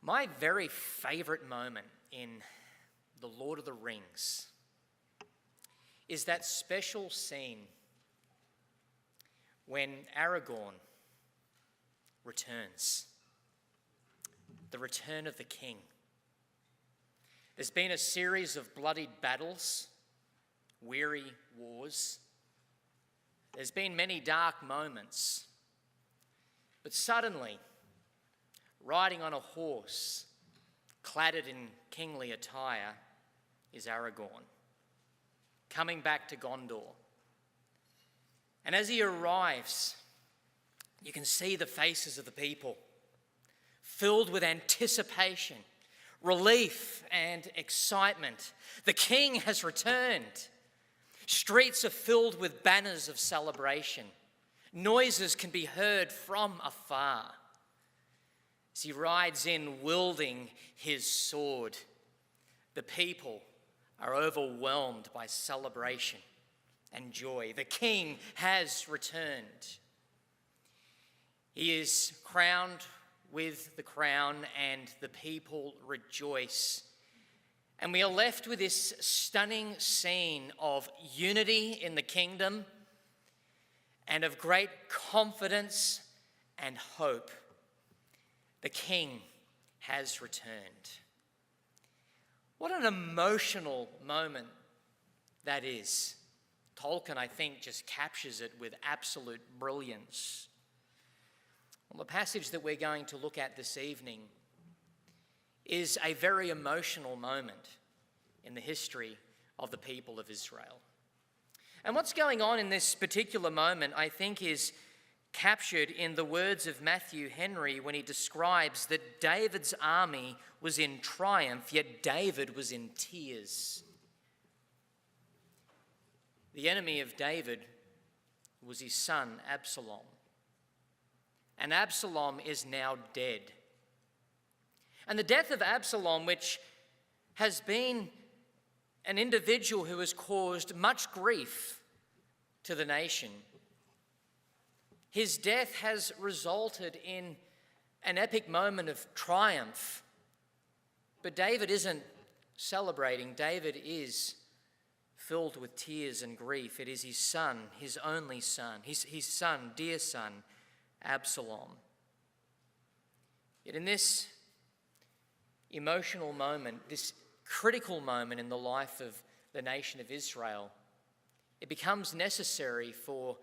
My very favourite moment in The Lord of the Rings is that special scene when Aragorn returns, the return of the king. There's been a series of bloodied battles, weary wars. There's been many dark moments. But suddenly, riding on a horse, cladded in kingly attire, is Aragorn, coming back to Gondor. And as he arrives, you can see the faces of the people, filled with anticipation, relief, and excitement. The king has returned. Streets are filled with banners of celebration. Noises can be heard from afar as he rides in wielding his sword. The people are overwhelmed by celebration and joy. The king has returned. He is crowned with the crown, and the people rejoice. And we are left with this stunning scene of unity in the kingdom and of great confidence and hope. The king has returned. What an emotional moment that is. Tolkien, I think, just captures it with absolute brilliance. Well, the passage that we're going to look at this evening is a very emotional moment in the history of the people of Israel. And what's going on in this particular moment, I think, is captured in the words of Matthew Henry when he describes that David's army was in triumph, yet David was in tears. The enemy of David was his son Absalom. And Absalom is now dead. And the death of Absalom, which has been an individual who has caused much grief to the nation, his death has resulted in an epic moment of triumph. But David isn't celebrating. David is filled with tears and grief. It is his son, his only son, his son, dear son, Absalom. Yet in this emotional moment, this critical moment in the life of the nation of Israel, it becomes necessary for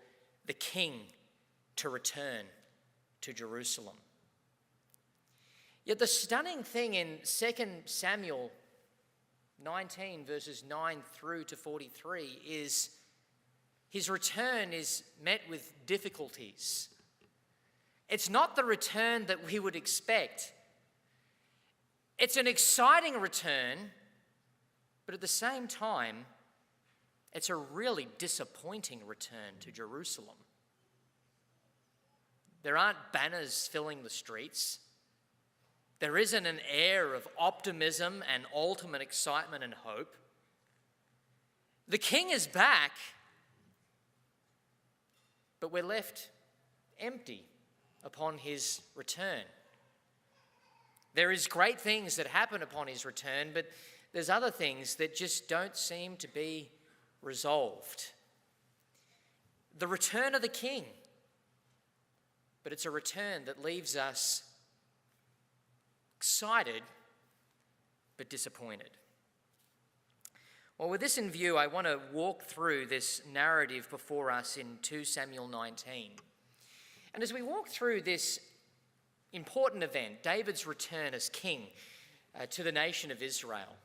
the king to return to Jerusalem. Yet the stunning thing in 2 Samuel 19 verses 9 through to 43 is his return is met with difficulties. It's not the return that we would expect. It's an exciting return, but at the same time, it's a really disappointing return to Jerusalem. There aren't banners filling the streets. There isn't an air of optimism and ultimate excitement and hope. The king is back, but we're left empty upon his return. There is great things that happen upon his return, but there's other things that just don't seem to be resolved. The return of the king, but it's a return that leaves us excited but disappointed. Well, with this in view, I want to walk through this narrative before us in 2 Samuel 19. And as we walk through this important event, David's return as king to the nation of Israel,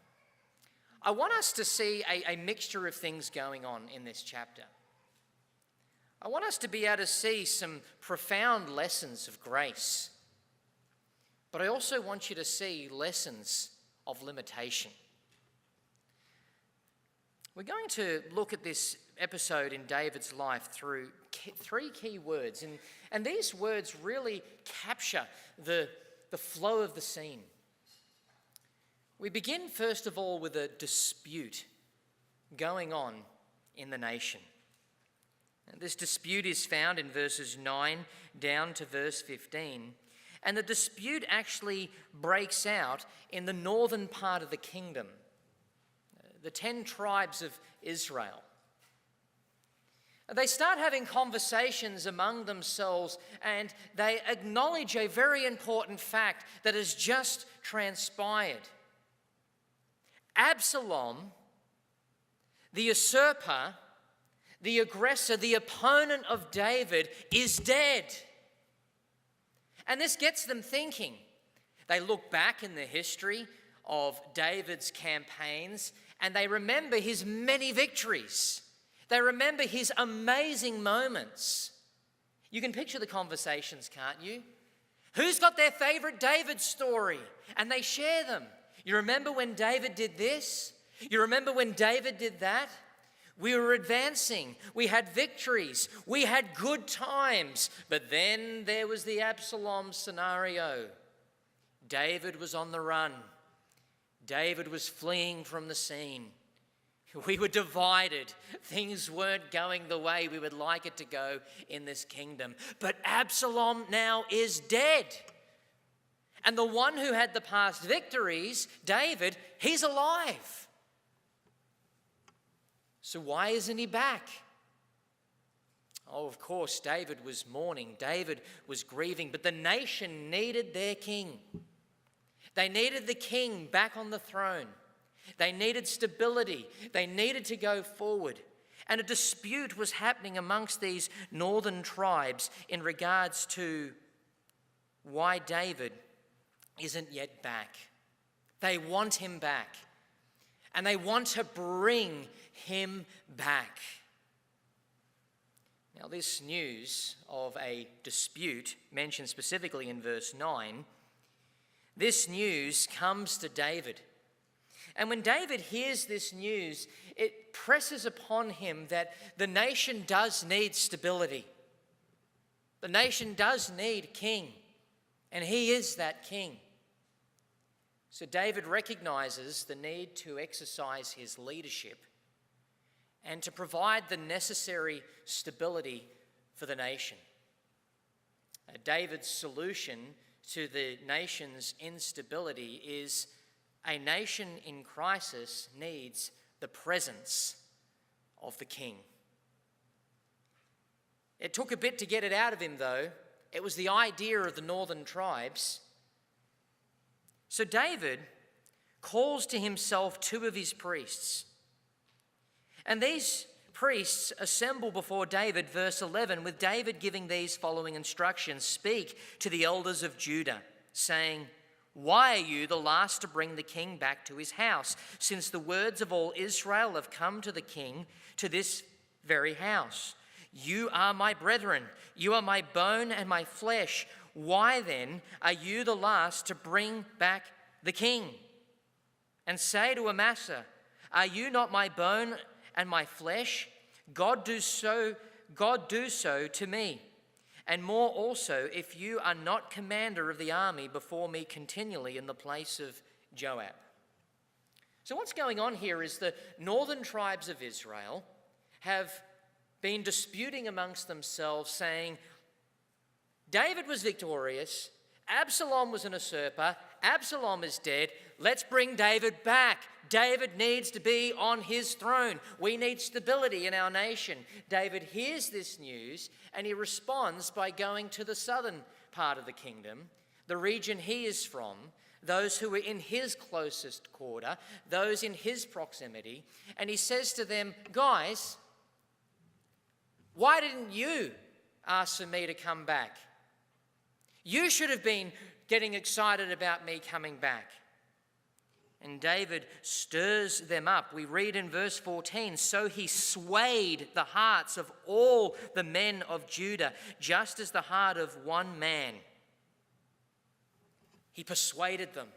I want us to see a mixture of things going on in this chapter. I want us to be able to see some profound lessons of grace, but I also want you to see lessons of limitation. We're going to look at this episode in David's life through three key words, and these words really capture the flow of the scene. We begin, first of all, with a dispute going on in the nation. And this dispute is found in verses 9 down to verse 15, And the dispute actually breaks out in the northern part of the kingdom, the 10 tribes of Israel. They start having conversations among themselves, and they acknowledge a very important fact that has just transpired. Absalom, the usurper, the aggressor, the opponent of David, is dead. And this gets them thinking. They look back in the history of David's campaigns, and they remember his many victories. They remember his amazing moments. You can picture the conversations, can't you? Who's got their favorite David story? And they share them. You remember when David did this? You remember when David did that? We were advancing. We had victories. We had good times. But then there was the Absalom scenario. David was on the run. David was fleeing from the scene. We were divided. Things weren't going the way we would like it to go in this kingdom. But Absalom now is dead. And the one who had the past victories, David, he's alive. So why isn't he back? Oh, of course, David was mourning. David was grieving. But the nation needed their king. They needed the king back on the throne. They needed stability. They needed to go forward. And a dispute was happening amongst these northern tribes in regards to why David isn't yet back. They want him back. And they want to bring him back. Now, this news of a dispute, mentioned specifically in verse 9, this news comes to David. And when David hears this news, it presses upon him that the nation does need stability. The nation does need a king, and he is that king. So David recognizes the need to exercise his leadership and to provide the necessary stability for the nation. David's solution to the nation's instability is a nation in crisis needs the presence of the king. It took a bit to get it out of him, though. It was the idea of the northern tribes. So David calls to himself 2 of his priests. And these priests assemble before David, verse 11, with David giving these following instructions. Speak to the elders of Judah, saying, why are you the last to bring the king back to his house, since the words of all Israel have come to the king to this very house? You are my brethren. You are my bone and my flesh. Why then are you the last to bring back the king? And say to Amasa, are you not my bone and my flesh? God do so to me. And more also, if you are not commander of the army before me continually in the place of Joab. So what's going on here is the northern tribes of Israel have been disputing amongst themselves, saying, David was victorious, Absalom was an usurper, Absalom is dead, let's bring David back. David needs to be on his throne. We need stability in our nation. David hears this news and he responds by going to the southern part of the kingdom, the region he is from, those who are in his closest quarter, those in his proximity, and he says to them, guys, why didn't you ask for me to come back? You should have been getting excited about me coming back. And David stirs them up. We read in verse 14, so he swayed the hearts of all the men of Judah, just as the heart of one man. He persuaded them.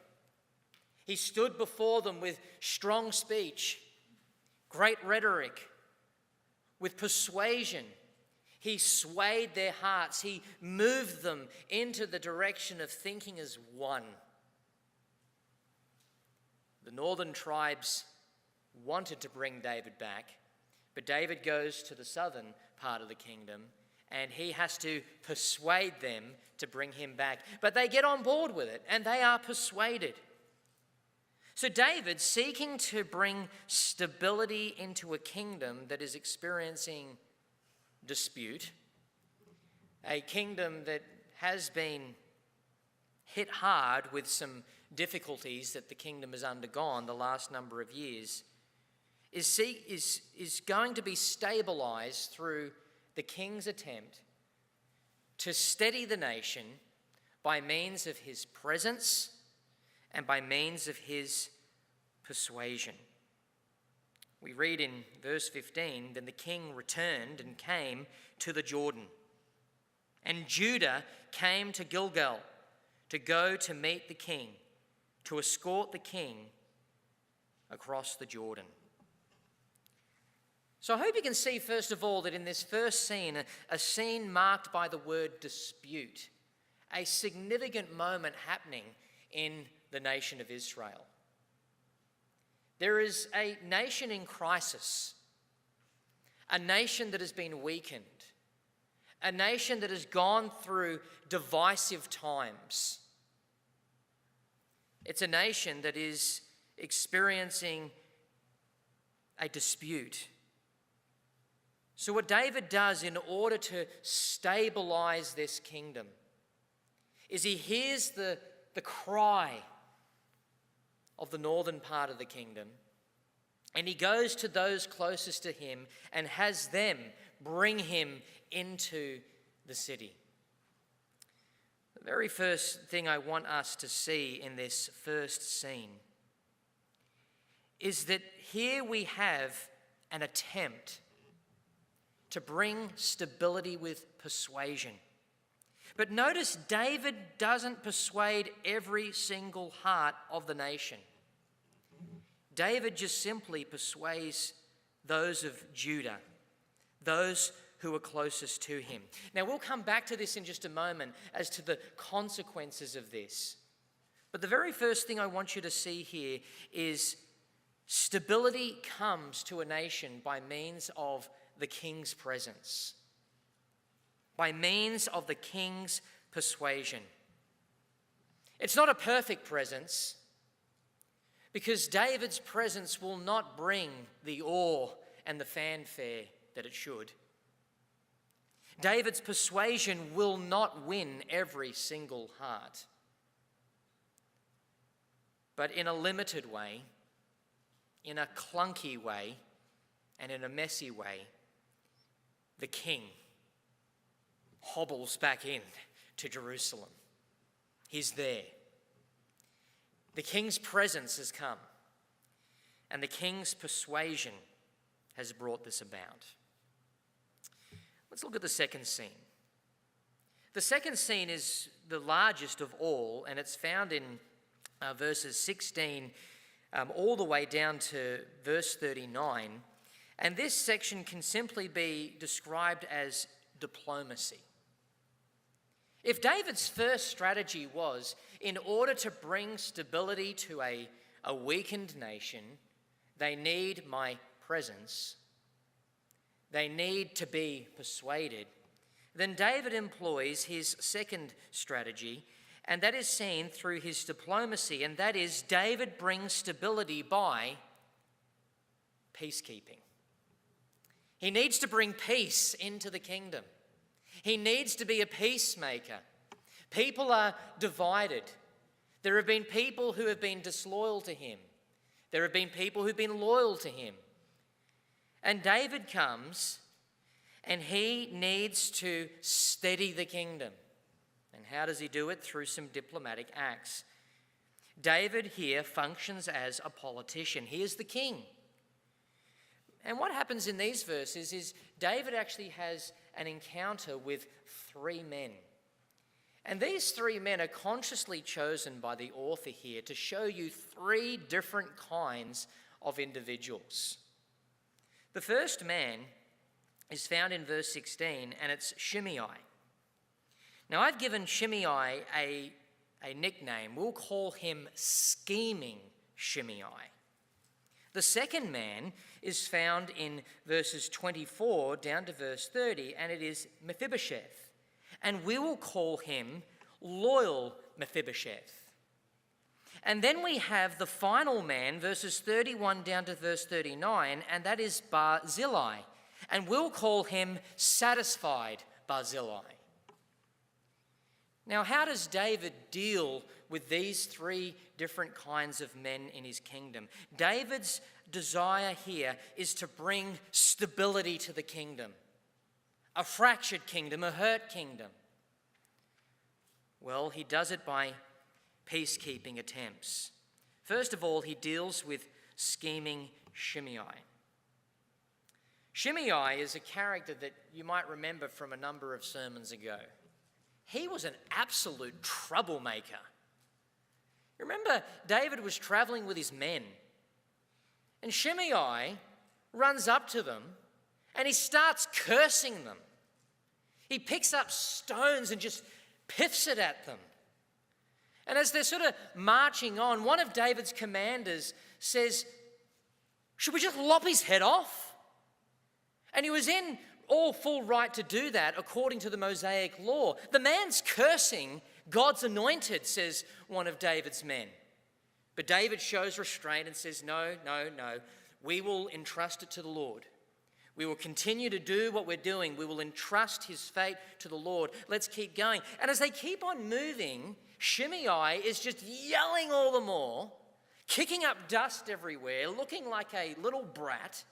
He stood before them with strong speech, great rhetoric, with persuasion. He swayed their hearts. He moved them into the direction of thinking as one. The northern tribes wanted to bring David back, but David goes to the southern part of the kingdom and he has to persuade them to bring him back. But they get on board with it, and they are persuaded. So David, seeking to bring stability into a kingdom that is experiencing dispute, a kingdom that has been hit hard with some difficulties that the kingdom has undergone the last number of years, is going to be stabilized through the king's attempt to steady the nation by means of his presence and by means of his persuasion. We read in verse 15, "Then the king returned and came to the Jordan, and Judah came to Gilgal to go to meet the king, to escort the king across the Jordan." So I hope you can see, first of all, that in this first scene, a scene marked by the word dispute, a significant moment happening in the nation of Israel. There is a nation in crisis, a nation that has been weakened, a nation that has gone through divisive times. It's a nation that is experiencing a dispute. So what David does in order to stabilize this kingdom is he hears the cry of the northern part of the kingdom, and he goes to those closest to him and has them bring him into the city. The very first thing I want us to see in this first scene is that here we have an attempt to bring stability with persuasion. But notice David doesn't persuade every single heart of the nation. David just simply persuades those of Judah, those who are closest to him. Now, we'll come back to this in just a moment as to the consequences of this. But the very first thing I want you to see here is stability comes to a nation by means of the king's presence, by means of the king's persuasion. It's not a perfect presence, because David's presence will not bring the awe and the fanfare that it should. David's persuasion will not win every single heart. But in a limited way, in a clunky way, and in a messy way, the king hobbles back in to Jerusalem. He's there. The king's presence has come, and the king's persuasion has brought this about. Let's look at the second scene. The second scene is the largest of all, and it's found in verses 16 all the way down to verse 39. And this section can simply be described as diplomacy. If David's first strategy was, in order to bring stability to a weakened nation, they need my presence, they need to be persuaded, then David employs his second strategy, and that is seen through his diplomacy, and that is David brings stability by peacekeeping. He needs to bring peace into the kingdom. He needs to be a peacemaker. People are divided. There have been people who have been disloyal to him. There have been people who've been loyal to him. And David comes and he needs to steady the kingdom. And how does he do it? Through some diplomatic acts. David here functions as a politician. He is the king. And what happens in these verses is David actually has an encounter with three men. And these three men are consciously chosen by the author here to show you three different kinds of individuals. The first man is found in verse 16, and it's Shimei. Now, I've given Shimei a nickname. We'll call him Scheming Shimei. The second man is found in verses 24 down to verse 30, and it is Mephibosheth. And we will call him loyal Mephibosheth. And then we have the final man, verses 31 down to verse 39, and that is Barzillai. And we'll call him satisfied Barzillai. Now, how does David deal with these three different kinds of men in his kingdom? David's desire here is to bring stability to the kingdom. A fractured kingdom, a hurt kingdom. Well, he does it by peacekeeping attempts. First of all, he deals with scheming Shimei. Shimei is a character that you might remember from a number of sermons ago. He was an absolute troublemaker. Remember, David was traveling with his men, and Shimei runs up to them and he starts cursing them. He picks up stones and just piffs it at them. And as they're sort of marching on, one of David's commanders says, "Should we just lop his head off?" And he was in all full right to do that according to the Mosaic law. The man's cursing God's anointed, says one of David's men. But David shows restraint and says, no. We will entrust it to the Lord. We will continue to do what we're doing. We will entrust his fate to the Lord. Let's keep going. And as they keep on moving, Shimei is just yelling all the more, kicking up dust everywhere, looking like a little brat.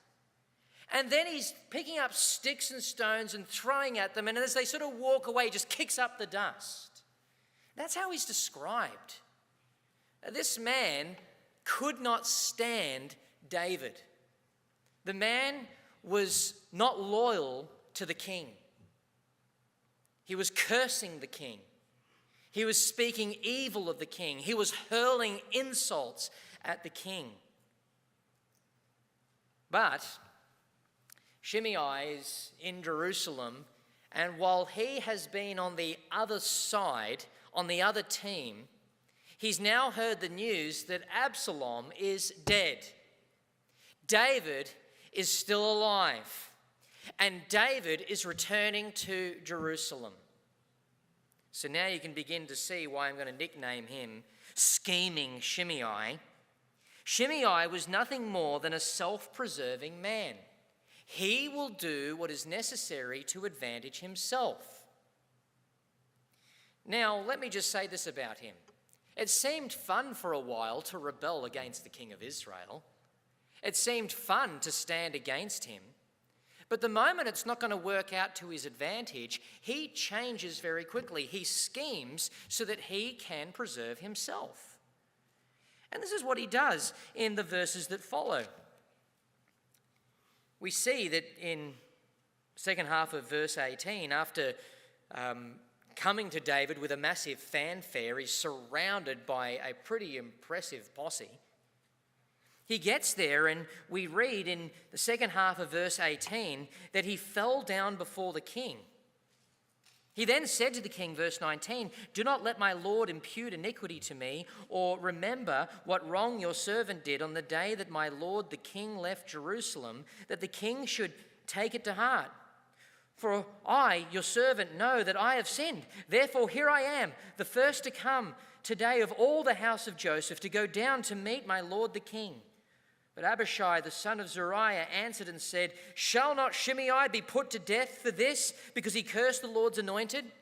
And then he's picking up sticks and stones and throwing at them. And as they sort of walk away, he just kicks up the dust. That's how he's described. This man could not stand David. The man was not loyal to the king. He was cursing the king. He was speaking evil of the king. He was hurling insults at the king. But Shimei is in Jerusalem, and while he has been on the other side, on the other team, he's now heard the news that Absalom is dead. David is still alive, and David is returning to Jerusalem. So now you can begin to see why I'm going to nickname him Scheming Shimei. Shimei was nothing more than a self-preserving man. He will do what is necessary to advantage himself. Now, let me just say this about him. It seemed fun for a while to rebel against the king of Israel. It seemed fun to stand against him. But the moment it's not going to work out to his advantage, he changes very quickly. He schemes so that he can preserve himself. And this is what he does in the verses that follow. We see that in the second half of verse 18, after coming to David with a massive fanfare, he's surrounded by a pretty impressive posse. He gets there, and we read in the second half of verse 18 that he fell down before the king. He then said to the king, verse 19, "Do not let my lord impute iniquity to me, or remember what wrong your servant did on the day that my lord the king left Jerusalem, that the king should take it to heart. For I, your servant, know that I have sinned. Therefore here I am, the first to come today of all the house of Joseph, to go down to meet my lord the king." But Abishai, the son of Zeruiah, answered and said, "Shall not Shimei be put to death for this, because he cursed the Lord's anointed?"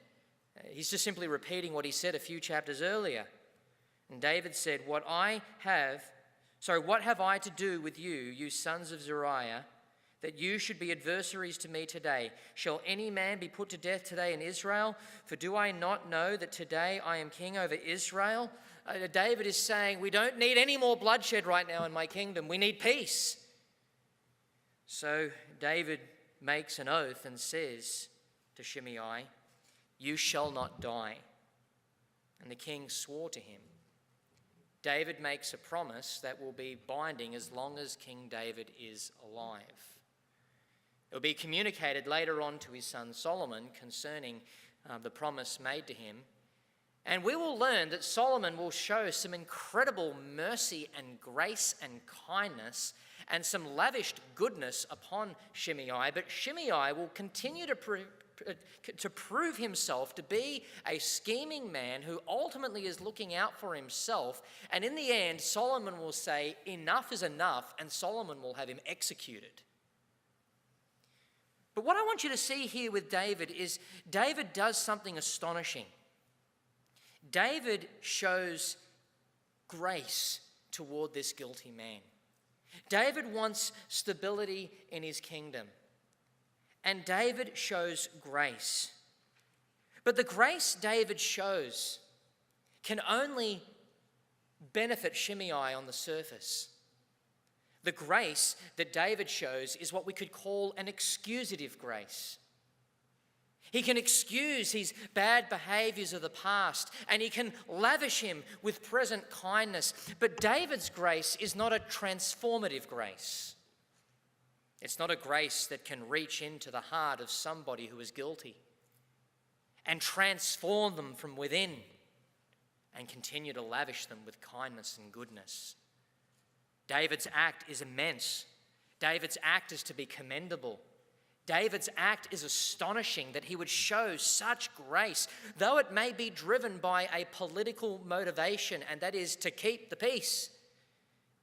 He's just simply repeating what he said a few chapters earlier. And David said, What have I to do with you, you sons of Zeruiah, that you should be adversaries to me today? Shall any man be put to death today in Israel? For do I not know that today I am king over Israel? David is saying, we don't need any more bloodshed right now in my kingdom. We need peace. So David makes an oath and says to Shimei, "You shall not die." And the king swore to him. David makes a promise that will be binding as long as King David is alive. It will be communicated later on to his son Solomon concerning the promise made to him. And we will learn that Solomon will show some incredible mercy and grace and kindness and some lavished goodness upon Shimei, but Shimei will continue to prove himself to be a scheming man who ultimately is looking out for himself. And in the end, Solomon will say, enough is enough, and Solomon will have him executed. But what I want you to see here with David is David does something astonishing. David shows grace toward this guilty man. David wants stability in his kingdom. And David shows grace. But the grace David shows can only benefit Shimei on the surface. The grace that David shows is what we could call an excusative grace. He can excuse his bad behaviors of the past, and he can lavish him with present kindness. But David's grace is not a transformative grace. It's not a grace that can reach into the heart of somebody who is guilty and transform them from within and continue to lavish them with kindness and goodness. David's act is immense. David's act is to be commendable. David's act is astonishing that he would show such grace, though it may be driven by a political motivation, and that is to keep the peace.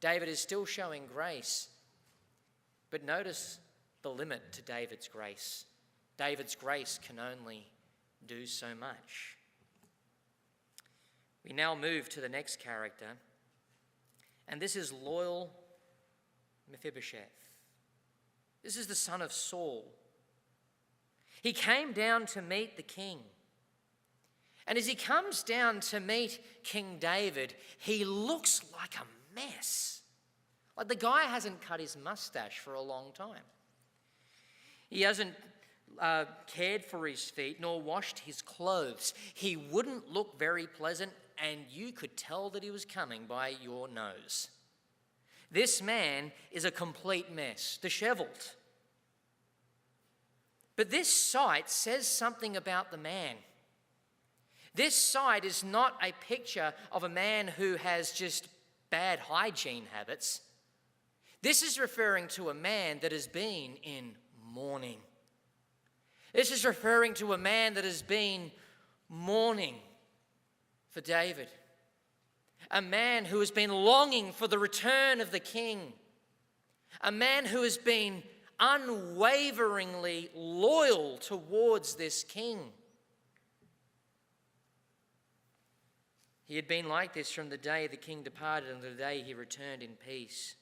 David is still showing grace. But notice the limit to David's grace. David's grace can only do so much. We now move to the next character, and this is loyal Mephibosheth. This is the son of Saul. He came down to meet the king. And as he comes down to meet King David, he looks like a mess. Like the guy hasn't cut his mustache for a long time. He hasn't cared for his feet nor washed his clothes. He wouldn't look very pleasant, and you could tell that he was coming by your nose. This man is a complete mess, disheveled. But this sight says something about the man. This sight is not a picture of a man who has just bad hygiene habits. This is referring to a man that has been in mourning. This is referring to a man that has been mourning for David. A man who has been longing for the return of the king. A man who has been unwaveringly loyal towards this king. He had been like this from the day the king departed and the day he returned in peace.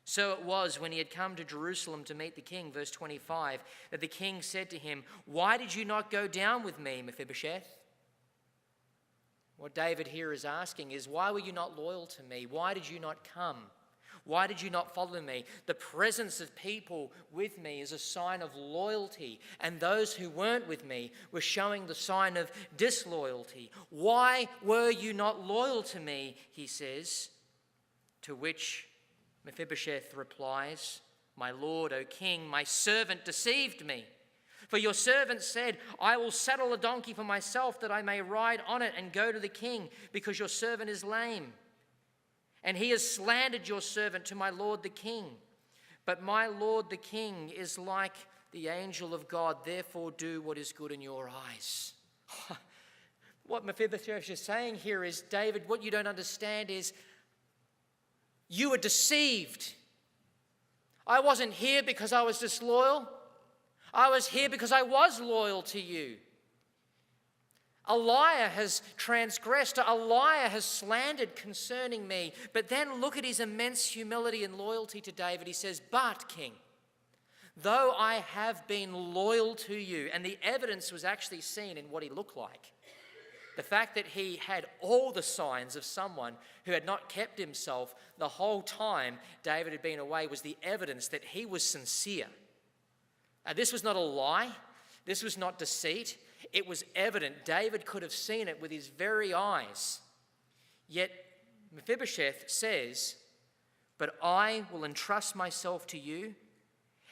So it was when he had come to Jerusalem to meet the king, verse 25, that the king said to him, "Why did you not go down with me, Mephibosheth?" What David here is asking is, why were you not loyal to me? Why did you not come? Why did you not follow me? The presence of people with me is a sign of loyalty, and those who weren't with me were showing the sign of disloyalty. Why were you not loyal to me, he says, to which Mephibosheth replies, "My lord, O king, my servant deceived me. For your servant said, I will saddle a donkey for myself that I may ride on it and go to the king, because your servant is lame. And he has slandered your servant to my lord the king. But my lord the king is like the angel of God, therefore do what is good in your eyes." What Mephibosheth is saying here is, David, what you don't understand is you were deceived. I wasn't here because I was disloyal. I was here because I was loyal to you. A liar has transgressed, a liar has slandered concerning me. But then look at his immense humility and loyalty to David. He says, "But, king, though I have been loyal to you," and the evidence was actually seen in what he looked like. The fact that he had all the signs of someone who had not kept himself the whole time David had been away was the evidence that he was sincere. This was not a lie. This was not deceit. It was evident. David could have seen it with his very eyes. Yet Mephibosheth says, "But I will entrust myself to you,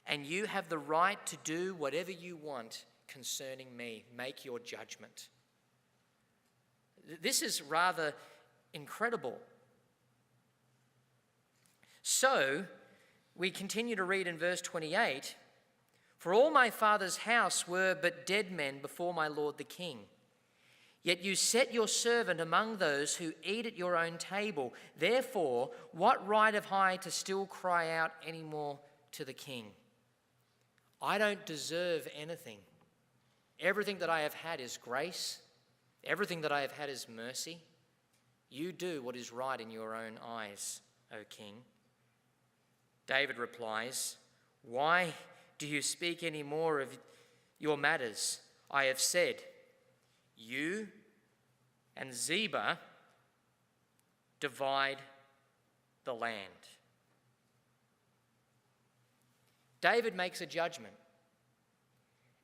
and you have the right to do whatever you want concerning me. Make your judgment." This is rather incredible. So, we continue to read in verse 28, "For all my father's house were but dead men before my lord the king. Yet you set your servant among those who eat at your own table. Therefore, what right have I to still cry out any more to the king? I don't deserve anything. Everything that I have had is grace. Everything that I have had is mercy. You do what is right in your own eyes, O king." David replies, "Why do you speak any more of your matters? I have said, you and Ziba divide the land." David makes a judgment.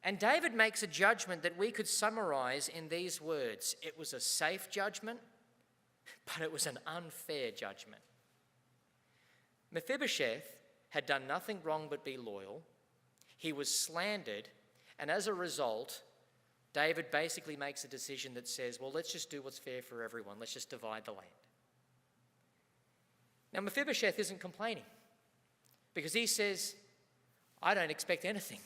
And David makes a judgment that we could summarize in these words. It was a safe judgment, but it was an unfair judgment. Mephibosheth had done nothing wrong but be loyal. He was slandered, and as a result, David basically makes a decision that says, well, let's just do what's fair for everyone. Let's just divide the land. Now, Mephibosheth isn't complaining because he says, I don't expect anything.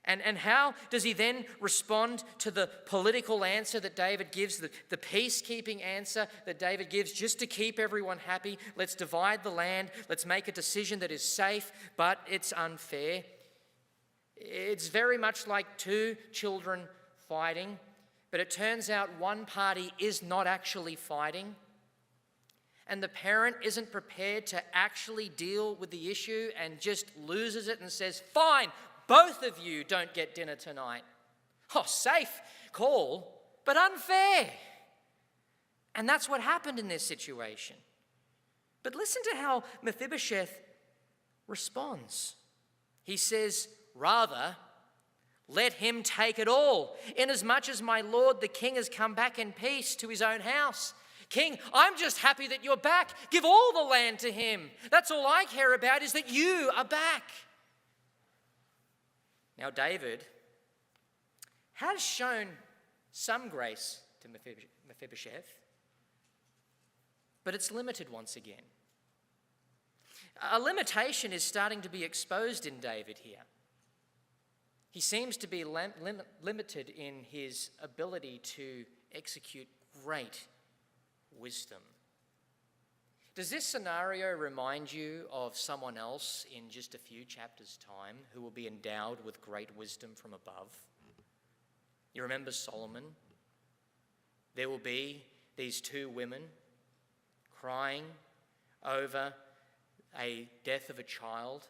And how does he then respond to the political answer that David gives, the peacekeeping answer that David gives just to keep everyone happy? Let's divide the land. Let's make a decision that is safe, but it's unfair. It's very much like two children fighting, but it turns out one party is not actually fighting, and the parent isn't prepared to actually deal with the issue and just loses it and says, fine, both of you don't get dinner tonight. Oh, safe call, but unfair. And that's what happened in this situation. But listen to how Mephibosheth responds. He says, rather, let him take it all, inasmuch as my lord the king has come back in peace to his own house. King, I'm just happy that you're back. Give all the land to him. That's all I care about, is that you are back. Now, David has shown some grace to Mephibosheth, but it's limited once again. A limitation is starting to be exposed in David here. He seems to be limited in his ability to execute great wisdom. Does this scenario remind you of someone else in just a few chapters' time who will be endowed with great wisdom from above? You remember Solomon? There will be these two women crying over a death of a child,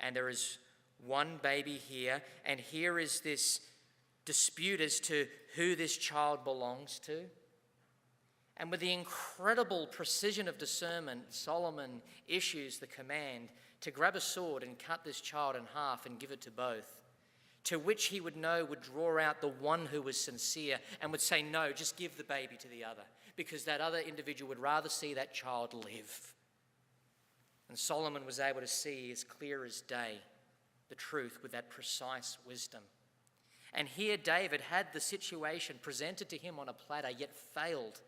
and there is one baby here, and here is this dispute as to who this child belongs to. And with the incredible precision of discernment, Solomon issues the command to grab a sword and cut this child in half and give it to both, to which he would know would draw out the one who was sincere and would say, no, just give the baby to the other, because that other individual would rather see that child live. And Solomon was able to see as clear as day the truth with that precise wisdom. And here David had the situation presented to him on a platter, yet failed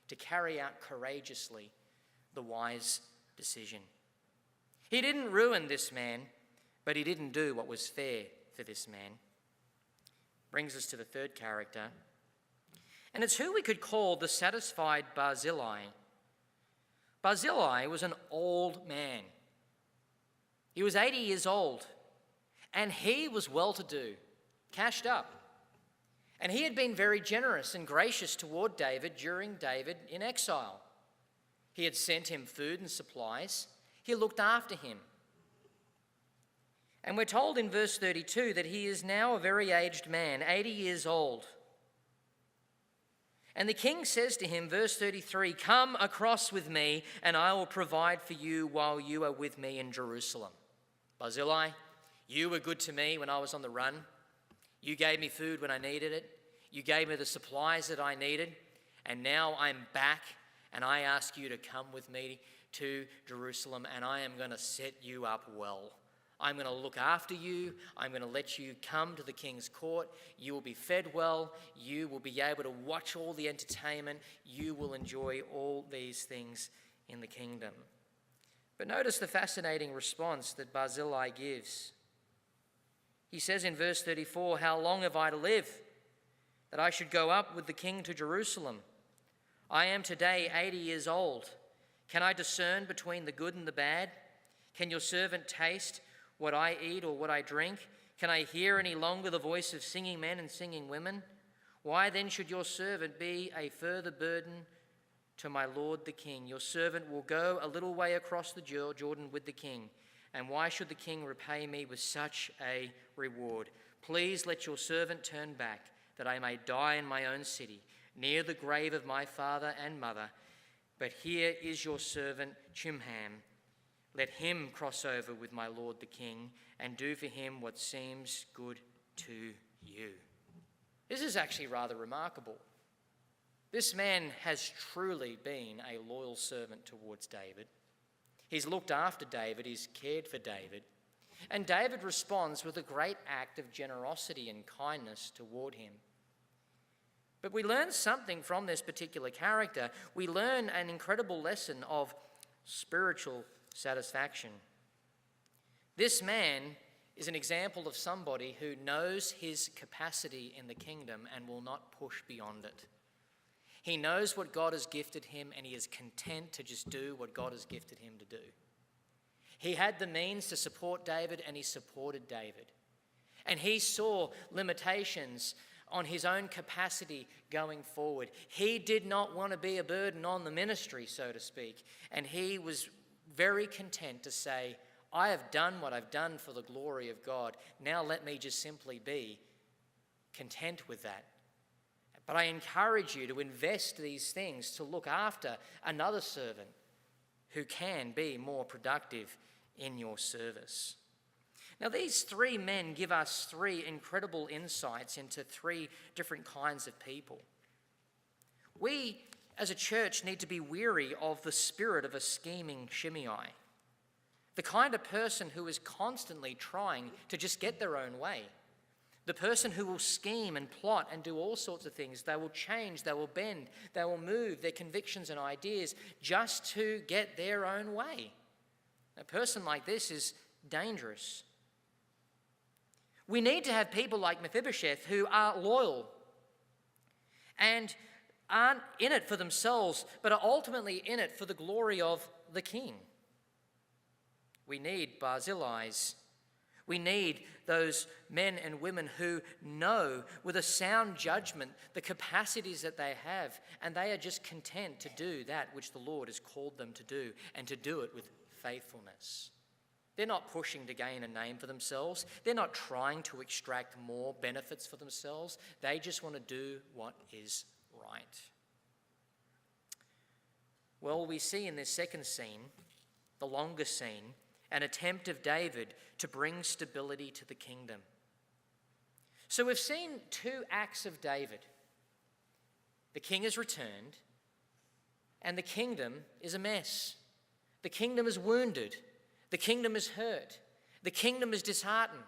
to carry out courageously the wise decision. He didn't ruin this man, but he didn't do what was fair for this man. Brings us to the third character, and it's who we could call the satisfied Barzillai. Barzillai was an old man. He was 80 years old, and he was well-to-do, cashed up. And he had been very generous and gracious toward David during David in exile. He had sent him food and supplies. He looked after him. And we're told in verse 32 that he is now a very aged man, 80 years old. And the king says to him, verse 33, come across with me, and I will provide for you while you are with me in Jerusalem. Barzillai, you were good to me when I was on the run. You gave me food when I needed it. You gave me the supplies that I needed. And now I'm back, and I ask you to come with me to Jerusalem, and I am going to set you up well. I'm going to look after you. I'm going to let you come to the king's court. You will be fed well. You will be able to watch all the entertainment. You will enjoy all these things in the kingdom. But notice the fascinating response that Barzillai gives. He says in verse 34, "How long have I to live, that I should go up with the king to Jerusalem? I am today 80 years old. Can I discern between the good and the bad? Can your servant taste what I eat or what I drink? Can I hear any longer the voice of singing men and singing women? Why then should your servant be a further burden to my lord the king? Your servant will go a little way across the Jordan with the king. And why should the king repay me with such a reward? Please let your servant turn back, that I may die in my own city, near the grave of my father and mother. But here is your servant Chimham. Let him cross over with my lord the king, and do for him what seems good to you." This is actually rather remarkable. This man has truly been a loyal servant towards David. He's looked after David, he's cared for David. And David responds with a great act of generosity and kindness toward him. But we learn something from this particular character. We learn an incredible lesson of spiritual satisfaction. This man is an example of somebody who knows his capacity in the kingdom and will not push beyond it. He knows what God has gifted him, and he is content to just do what God has gifted him to do. He had the means to support David, and he supported David. And he saw limitations on his own capacity going forward. He did not want to be a burden on the ministry, so to speak, and he was very content to say, "I have done what I've done for the glory of God. Now let me just simply be content with that." But I encourage you to invest these things, to look after another servant who can be more productive in your service. Now, these three men give us three incredible insights into three different kinds of people. We, as a church, need to be weary of the spirit of a scheming Shimei, the kind of person who is constantly trying to just get their own way. The person who will scheme and plot and do all sorts of things. They will change, they will bend, they will move their convictions and ideas just to get their own way. A person like this is dangerous. We need to have people like Mephibosheth who are loyal and aren't in it for themselves, but are ultimately in it for the glory of the king. We need Barzillais. We need those men and women who know with a sound judgment the capacities that they have, and they are just content to do that which the Lord has called them to do, and to do it with faithfulness. They're not pushing to gain a name for themselves. They're not trying to extract more benefits for themselves. They just want to do what is right. Well, we see in this second scene, the longer scene, an attempt of David to bring stability to the kingdom. So we've seen two acts of David. The king has returned, and the kingdom is a mess. The kingdom is wounded. The kingdom is hurt. The kingdom is disheartened.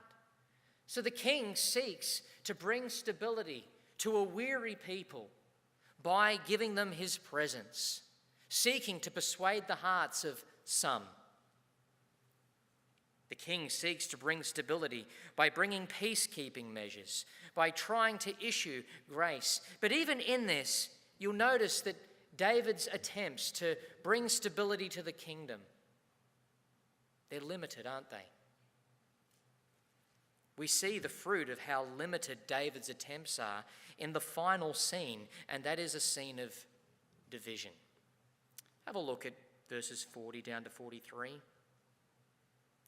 So the king seeks to bring stability to a weary people by giving them his presence, seeking to persuade the hearts of some. The king seeks to bring stability by bringing peacekeeping measures, by trying to issue grace. But even in this, you'll notice that David's attempts to bring stability to the kingdom, they're limited, aren't they? We see the fruit of how limited David's attempts are in the final scene, and that is a scene of division. Have a look at verses 40 down to 43.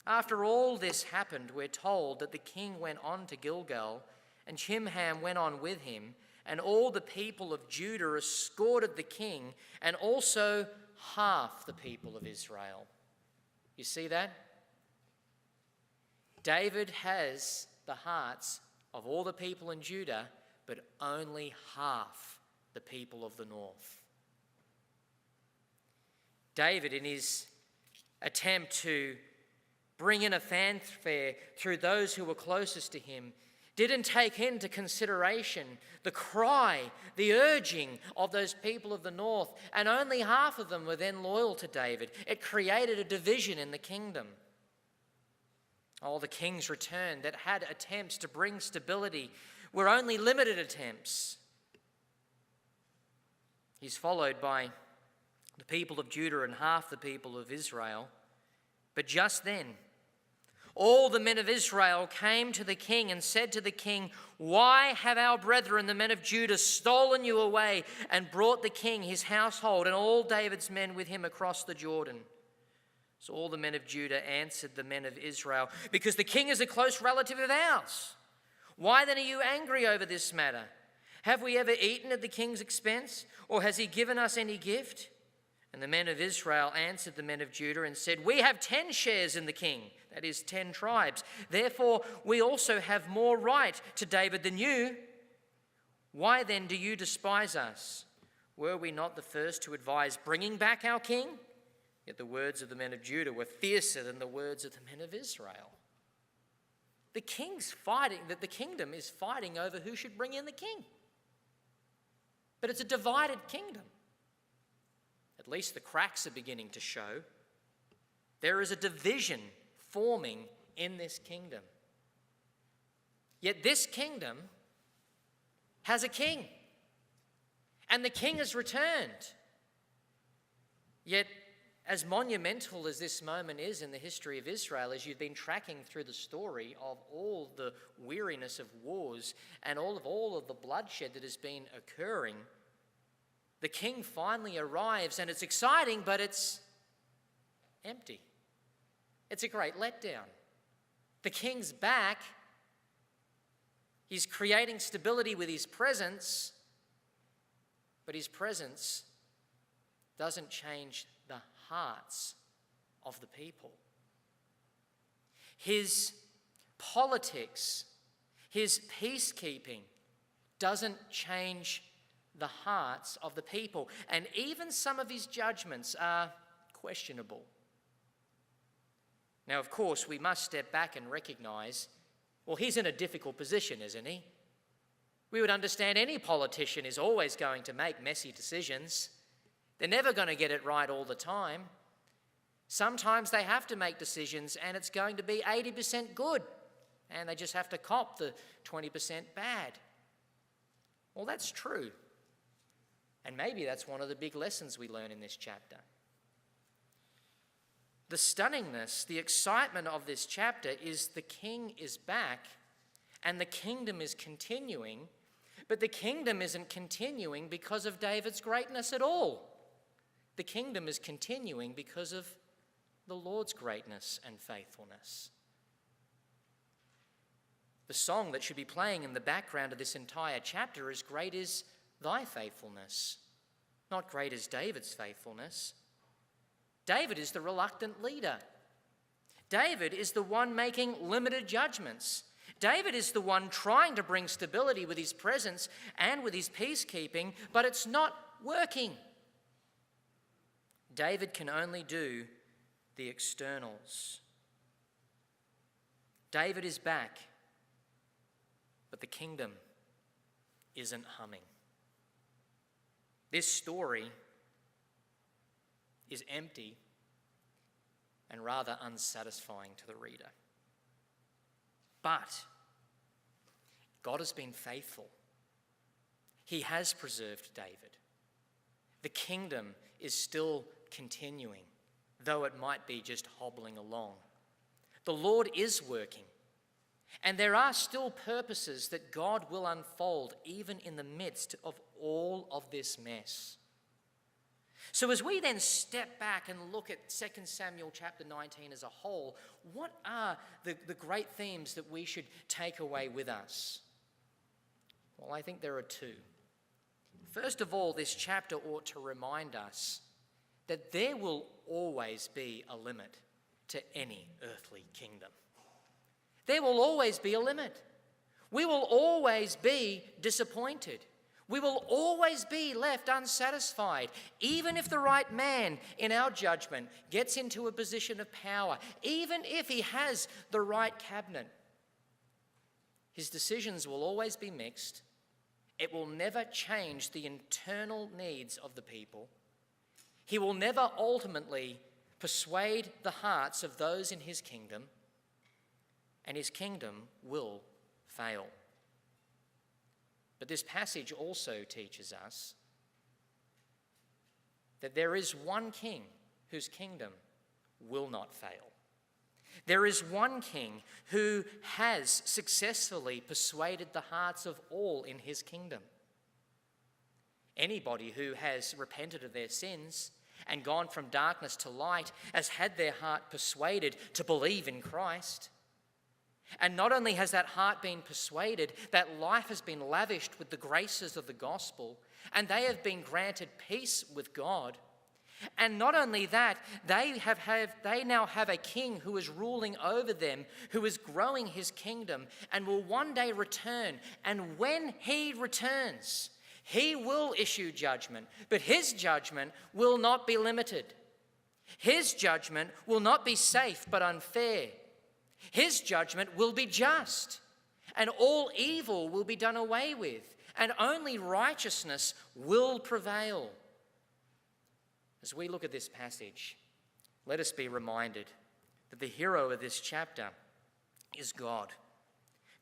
After all this happened, we're told that the king went on to Gilgal, and Chimham went on with him, and all the people of Judah escorted the king, and also half the people of Israel. You see that? David has the hearts of all the people in Judah, but only half the people of the north. David, in his attempt to bring in a fanfare through those who were closest to him, didn't take into consideration the cry, the urging of those people of the north, and only half of them were then loyal to David. It created a division in the kingdom. All the king's return that had attempts to bring stability were only limited attempts. He's followed by the people of Judah and half the people of Israel. But just then, all the men of Israel came to the king and said to the king, "Why have our brethren, the men of Judah, stolen you away and brought the king, his household, and all David's men with him across the Jordan?" So all the men of Judah answered the men of Israel, "Because the king is a close relative of ours. Why then are you angry over this matter? Have we ever eaten at the king's expense, or has he given us any gift?" And the men of Israel answered the men of Judah and said, "We have 10 shares in the king, that is 10 tribes. Therefore, we also have more right to David than you. Why then do you despise us? Were we not the first to advise bringing back our king?" Yet the words of the men of Judah were fiercer than the words of the men of Israel. The kingdom is fighting over who should bring in the king. But it's a divided kingdom. At least the cracks are beginning to show. There is a division forming in this kingdom. Yet this kingdom has a king, and the king has returned. Yet, as monumental as this moment is in the history of Israel, as you've been tracking through the story of all the weariness of wars and all of the bloodshed that has been occurring, the king finally arrives, and it's exciting, but it's empty. It's a great letdown. The king's back. He's creating stability with his presence, but his presence doesn't change the hearts of the people. His politics, his peacekeeping doesn't change the hearts of the people, and even some of his judgments are questionable. Now, of course, we must step back and recognize, well, he's in a difficult position, isn't he? We would understand any politician is always going to make messy decisions. They're never going to get it right all the time. Sometimes they have to make decisions and it's going to be 80% good, and they just have to cop the 20% bad. Well, that's true. And maybe that's one of the big lessons we learn in this chapter. The stunningness, the excitement of this chapter is the king is back and the kingdom is continuing, but the kingdom isn't continuing because of David's greatness at all. The kingdom is continuing because of the Lord's greatness and faithfulness. The song that should be playing in the background of this entire chapter is "Great is thy faithfulness," not "Great is David's faithfulness." David is the reluctant leader. David is the one making limited judgments. David is the one trying to bring stability with his presence and with his peacekeeping, but it's not working. David can only do the externals. David is back, but the kingdom isn't humming. This story is empty and rather unsatisfying to the reader. But God has been faithful. He has preserved David. The kingdom is still continuing, though it might be just hobbling along. The Lord is working, and there are still purposes that God will unfold even in the midst of all of this mess. So as we then step back and look at 2 Samuel chapter 19 as a whole, what are the great themes that we should take away with us? Well, I think there are two. First of all, this chapter ought to remind us that there will always be a limit to any earthly kingdom. There will always be a limit. We will always be disappointed. We will always be left unsatisfied, even if the right man in our judgment gets into a position of power, even if he has the right cabinet. His decisions will always be mixed. It will never change the internal needs of the people. He will never ultimately persuade the hearts of those in his kingdom, and his kingdom will fail. But this passage also teaches us that there is one king whose kingdom will not fail. There is one king who has successfully persuaded the hearts of all in his kingdom. Anybody who has repented of their sins and gone from darkness to light has had their heart persuaded to believe in Christ. And not only has that heart been persuaded, that life has been lavished with the graces of the gospel, and they have been granted peace with God. And not only that, they now have a king who is ruling over them, who is growing his kingdom and will one day return. And when he returns, he will issue judgment, but his judgment will not be limited. His judgment will not be safe but unfair. His judgment will be just, and all evil will be done away with, and only righteousness will prevail. As we look at this passage, let us be reminded that the hero of this chapter is God.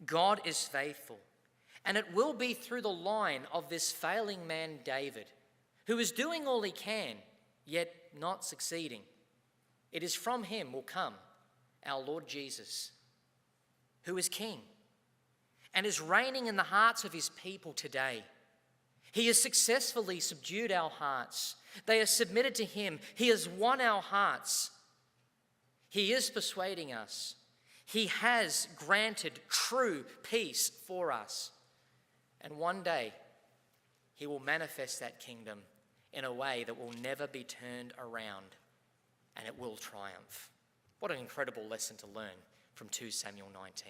God is faithful, and it will be through the line of this failing man David, who is doing all he can, yet not succeeding. It is from him will come our Lord Jesus, who is King and is reigning in the hearts of his people today. He has successfully subdued our hearts. They are submitted to him. He has won our hearts. He is persuading us. He has granted true peace for us. And one day, he will manifest that kingdom in a way that will never be turned around, and it will triumph. What an incredible lesson to learn from 2 Samuel 19.